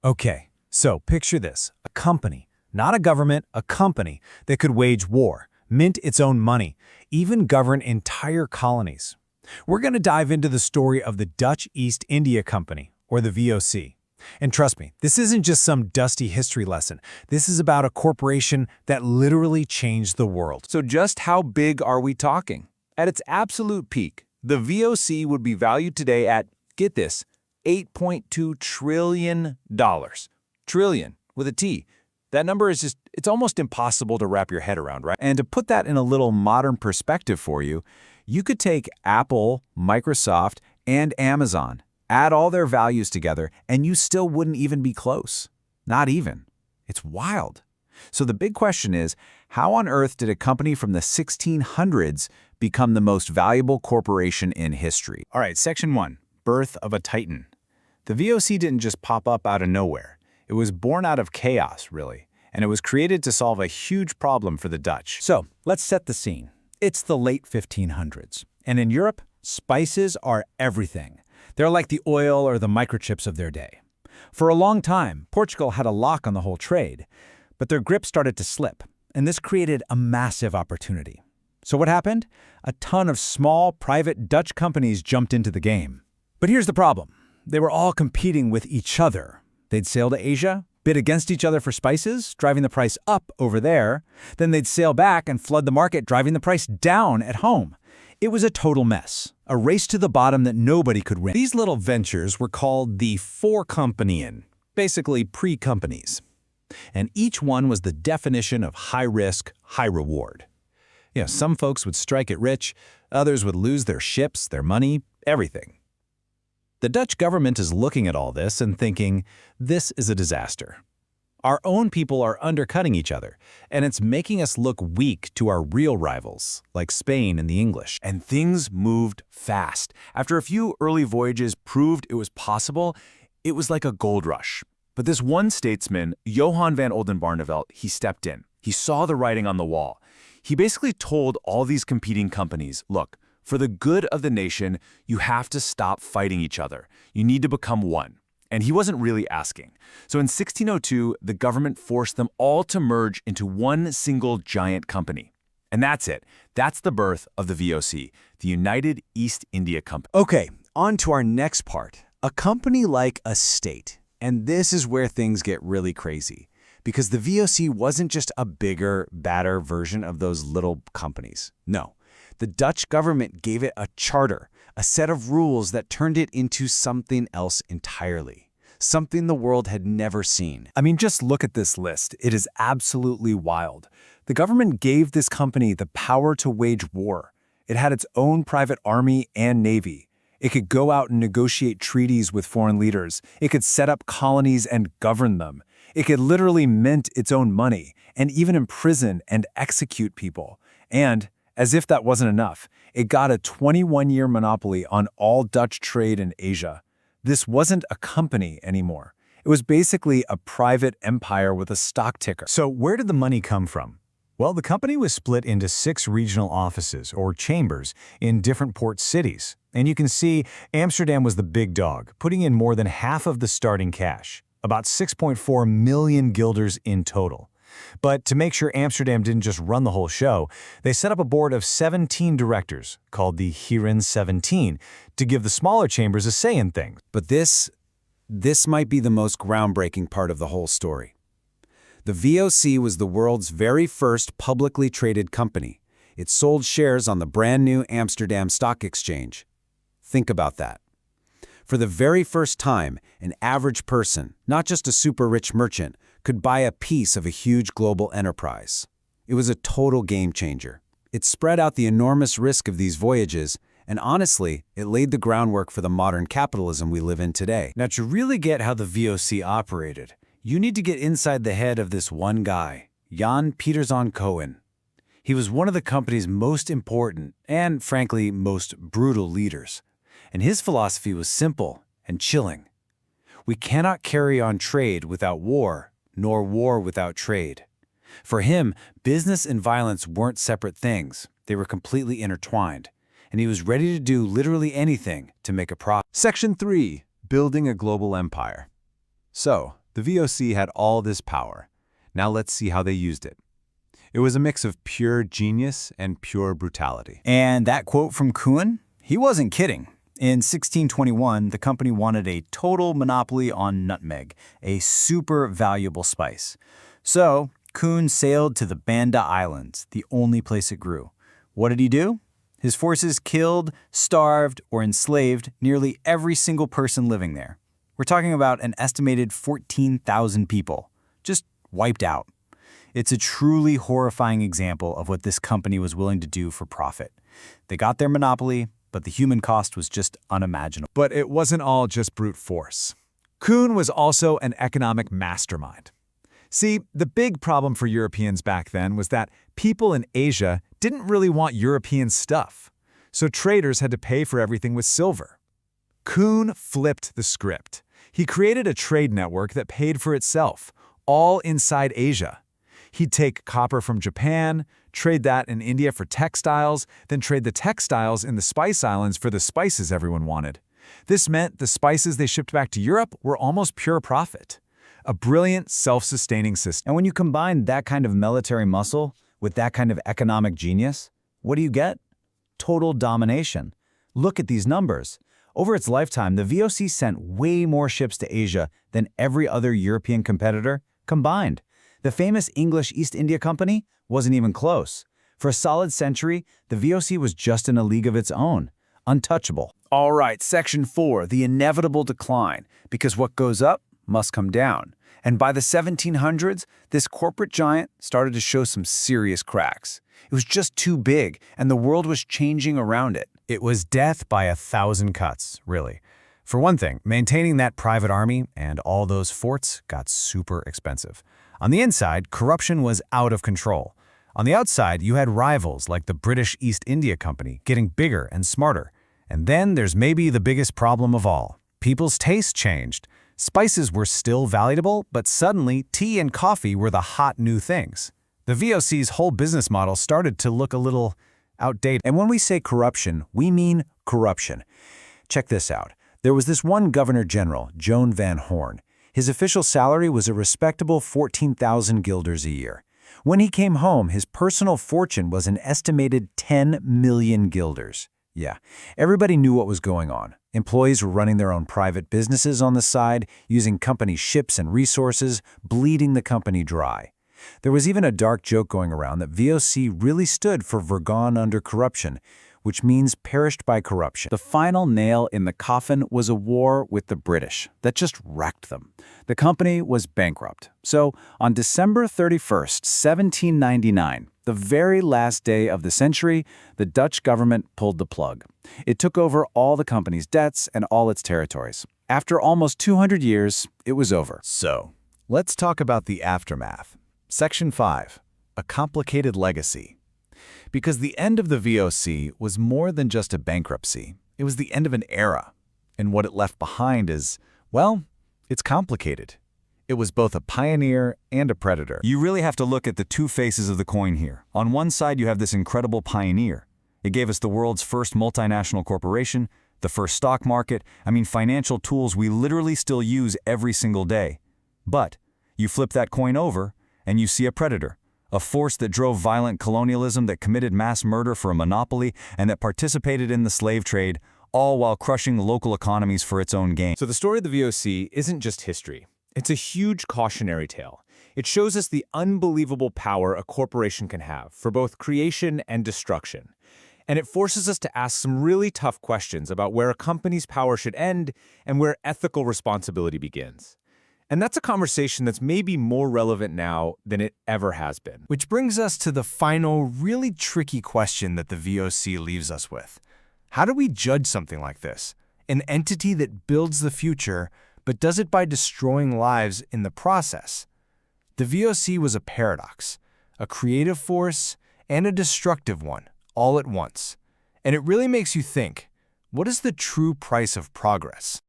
Okay, so picture this, a company, not a government, a company that could wage war, mint its own money, even govern entire colonies. We're going to dive into the story of the Dutch East India Company, or the VOC. And trust me, this isn't just some dusty history lesson. This is about a corporation that literally changed the world. So just how big are we talking? At its absolute peak, the VOC would be valued today at, get this, $8.2 trillion. Trillion, with a T. That number is just, it's almost impossible to wrap your head around, right? And to put that in a little modern perspective for you, you could take Apple, Microsoft, and Amazon, add all their values together, and you still wouldn't even be close. Not even. It's wild. So the big question is, how on earth did a company from the 1600s become the most valuable corporation in history? All right, Section 1, Birth of a Titan. The VOC didn't just pop up out of nowhere. It was born out of chaos, really, and it was created to solve a huge problem for the Dutch. So, let's set the scene. It's the late 1500s, and in Europe, spices are everything. They're like the oil or the microchips of their day. For a long time, Portugal had a lock on the whole trade, but their grip started to slip, and this created a massive opportunity. So what happened? A ton of small, private Dutch companies jumped into the game. But here's the problem. They were all competing with each other. They'd sail to Asia, bid against each other for spices, driving the price up over there. Then they'd sail back and flood the market, driving the price down at home. It was a total mess, a race to the bottom that nobody could win. These little ventures were called the four-company-in, basically pre-companies. And each one was the definition of high risk, high reward. You know, some folks would strike it rich, others would lose their ships, their money, everything. The Dutch government is looking at all this and thinking, this is a disaster. Our own people are undercutting each other, and it's making us look weak to our real rivals, like Spain and the English. And things moved fast. After a few early voyages proved it was possible, it was like a gold rush. But this one statesman, Johan van Oldenbarnevelt, he stepped in. He saw the writing on the wall. He basically told all these competing companies, look, for the good of the nation, you have to stop fighting each other. You need to become one. And he wasn't really asking. So in 1602, the government forced them all to merge into one single giant company. And that's it. That's the birth of the VOC, the United East India Company. Okay, on to our next part. A company like a state. And this is where things get really crazy. Because the VOC wasn't just a bigger, badder version of those little companies. No. The Dutch government gave it a charter, a set of rules that turned it into something else entirely, something the world had never seen. I mean, just look at this list. It is absolutely wild. The government gave this company the power to wage war. It had its own private army and navy. It could go out and negotiate treaties with foreign leaders. It could set up colonies and govern them. It could literally mint its own money and even imprison and execute people. And as if that wasn't enough, it got a 21-year monopoly on all Dutch trade in Asia. This wasn't a company anymore. It was basically a private empire with a stock ticker. So where did the money come from? Well, the company was split into 6 regional offices, or chambers, in different port cities. And you can see Amsterdam was the big dog, putting in more than half of the starting cash, about 6.4 million guilders in total. But to make sure Amsterdam didn't just run the whole show, they set up a board of 17 directors, called the Heren 17, to give the smaller chambers a say in things. But this might be the most groundbreaking part of the whole story. The VOC was the world's very first publicly traded company. It sold shares on the brand new Amsterdam Stock Exchange. Think about that. For the very first time, an average person, not just a super rich merchant, could buy a piece of a huge global enterprise. It was a total game changer. It spread out the enormous risk of these voyages, and honestly, it laid the groundwork for the modern capitalism we live in today. Now, to really get how the VOC operated, you need to get inside the head of this one guy, Jan Pieterszoon Cohen. He was one of the company's most important and, frankly, most brutal leaders. And his philosophy was simple and chilling. We cannot carry on trade without war, nor war without trade. For him, business and violence weren't separate things. They were completely intertwined. And he was ready to do literally anything to make a profit. Section 3, Building a Global Empire. So, The VOC had all this power. Now let's see how they used it. It was a mix of pure genius and pure brutality. And that quote from Kuhn? He wasn't kidding. In 1621, the company wanted a total monopoly on nutmeg, a super valuable spice. So, Kuhn sailed to the Banda Islands, the only place it grew. What did he do? His forces killed, starved, or enslaved nearly every single person living there. We're talking about an estimated 14,000 people, just wiped out. It's a truly horrifying example of what this company was willing to do for profit. They got their monopoly, but the human cost was just unimaginable. But it wasn't all just brute force. Kuhn was also an economic mastermind. See, the big problem for Europeans back then was that people in Asia didn't really want European stuff, so traders had to pay for everything with silver. Kuhn flipped the script. He created a trade network that paid for itself, all inside Asia. He'd take copper from Japan, trade that in India for textiles, then trade the textiles in the Spice Islands for the spices everyone wanted. This meant the spices they shipped back to Europe were almost pure profit. A brilliant, self-sustaining system. And when you combine that kind of military muscle with that kind of economic genius, what do you get? Total domination. Look at these numbers. Over its lifetime, the VOC sent way more ships to Asia than every other European competitor combined. The famous English East India Company wasn't even close. For a solid century, the VOC was just in a league of its own, untouchable. All right, Section 4, the inevitable decline, because what goes up must come down. And by the 1700s, this corporate giant started to show some serious cracks. It was just too big, and the world was changing around it. It was death by 1,000 cuts, really. For one thing, maintaining that private army and all those forts got super expensive. On the inside, corruption was out of control. On the outside, you had rivals like the British East India Company getting bigger and smarter. And then there's maybe the biggest problem of all. People's tastes changed. Spices were still valuable, but suddenly tea and coffee were the hot new things. The VOC's whole business model started to look a little outdated. And when we say corruption, we mean corruption. Check this out. There was this one Governor General, Joan Van Horn. His official salary was a respectable 14,000 guilders a year. When he came home, his personal fortune was an estimated 10 million guilders. Yeah, everybody knew what was going on. Employees were running their own private businesses on the side, using company ships and resources, bleeding the company dry. There was even a dark joke going around that VOC really stood for Vergone under corruption, which means perished by corruption. The final nail in the coffin was a war with the British that just wrecked them. The company was bankrupt. So on December 31st, 1799, the very last day of the century, the Dutch government pulled the plug. It took over all the company's debts and all its territories. After almost 200 years, it was over. So, let's talk about the aftermath. Section 5, a complicated legacy. Because the end of the VOC was more than just a bankruptcy. It was the end of an era. And what it left behind is, well, it's complicated. It was both a pioneer and a predator. You really have to look at the two faces of the coin here. On one side, you have this incredible pioneer. It gave us the world's first multinational corporation, the first stock market, financial tools we literally still use every single day. But you flip that coin over, and you see a predator. A force that drove violent colonialism, that committed mass murder for a monopoly, and that participated in the slave trade, all while crushing local economies for its own gain. So the story of the VOC isn't just history. It's a huge cautionary tale. It shows us the unbelievable power a corporation can have for both creation and destruction. And it forces us to ask some really tough questions about where a company's power should end and where ethical responsibility begins. And that's a conversation that's maybe more relevant now than it ever has been. Which brings us to the final, really tricky question that the VOC leaves us with. How do we judge something like this? An entity that builds the future, but does it by destroying lives in the process? The VOC was a paradox, a creative force and a destructive one, all at once. And it really makes you think, what is the true price of progress?